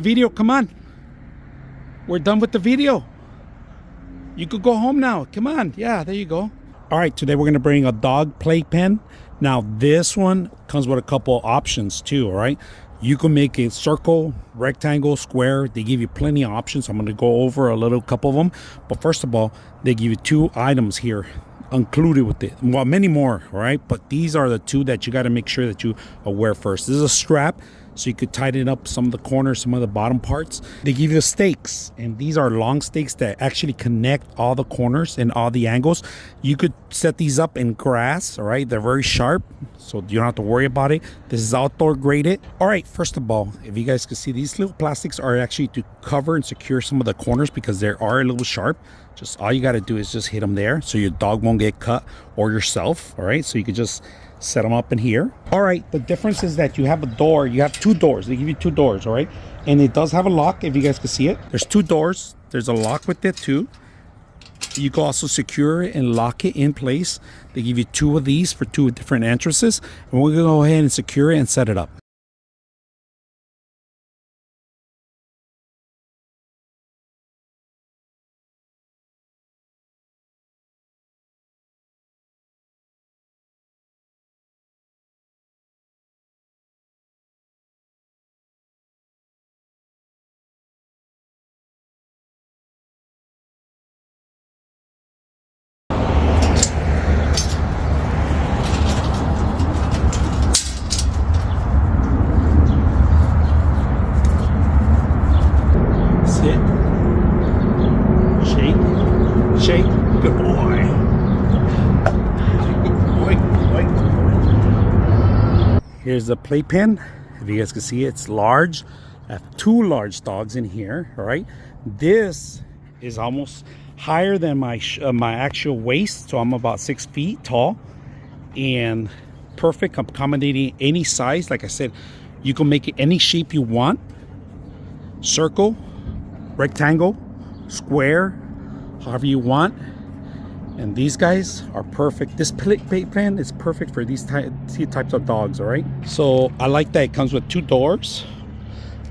Video, come on. We're done with the video. You could go home now. Come on. Yeah, there you go. All right, today we're going to bring a dog playpen. Now, this one comes with a couple options too, all right? You can make it circle, rectangle, square. They give you plenty of options. I'm going to go over a couple of them. But first of all, they give you two items here included with it. Well, many more, all right? But these are the two that you got to make sure that you wear first. This is a strap, so you could tighten up some of the corners, some of the bottom parts. They give you the stakes, and these are long stakes that actually connect all the corners and all the angles. You could set these up in grass, all right? They're very sharp, so you don't have to worry about it. This is outdoor graded. All right, first of all, if you guys can see, these little plastics are actually to cover and secure some of the corners because they are a little sharp. Just all you got to do is just hit them there so your dog won't get cut, or yourself, all right? So you could just set them up in here. All right, the difference is that you have a door. You have two doors. They give you two doors, all right? And it does have a lock, if you guys can see it. There's two doors. There's a lock with it too. You can also secure it and lock it in place. They give you two of these for two different entrances. And we're gonna go ahead and secure it and set it up. Sit. Shake. Shake. Good boy. Here's the playpen. If you guys can see, it's large. I have two large dogs in here. All right. This is almost higher than my actual waist, so I'm about 6 feet tall, and perfect, accommodating any size. Like I said, you can make it any shape you want. Circle, rectangle, square, however you want. And these guys are perfect. This playpen is perfect for these types of dogs, all right? So I like that it comes with two doors.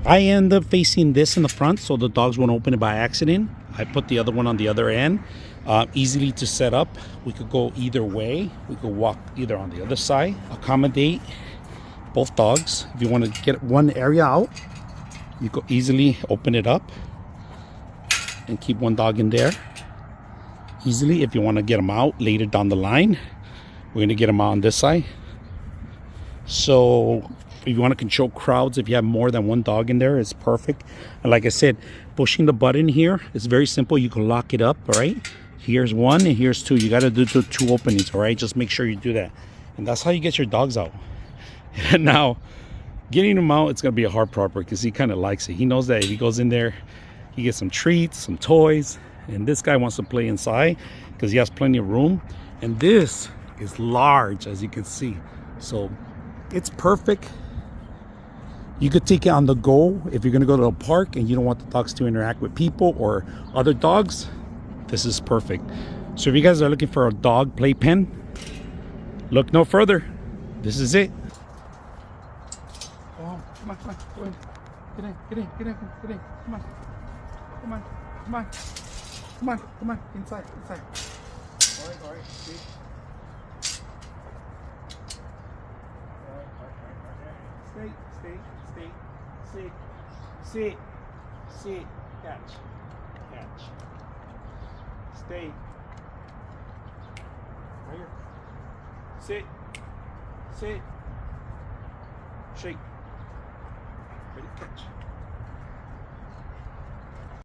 I end up facing this in the front so the dogs won't open it by accident. I put the other one on the other end. Easily to set up. We could go either way. We could walk either on the other side. Accommodate both dogs. If you want to get one area out, you could easily open it up and keep one dog in there easily. If you want to get them out later down the line, we're going to get them out on this side. So if you want to control crowds, if you have more than one dog in there, it's perfect. And like I said, pushing the button here is very simple. You can lock it up, all right? Here's one and here's two. You got to do the two openings, all right? Just make sure you do that. And that's how you get your dogs out. And now, getting him out, it's going to be a hard part because he kind of likes it. He knows that if he goes in there, he gets some treats, some toys. And this guy wants to play inside because he has plenty of room. And this is large, as you can see. So it's perfect. You could take it on the go if you're going to go to a park and you don't want the dogs to interact with people or other dogs. This is perfect. So if you guys are looking for a dog playpen, look no further. This is it. Oh, come on, come on, go in. Get in, get in, get in, get in. Come on, come on, come on, come on, come on, inside, inside. All right, see. Stay, stay, stay, sit, sit, catch, catch. Stay. Right here. Sit, sit, shake. Ready, catch.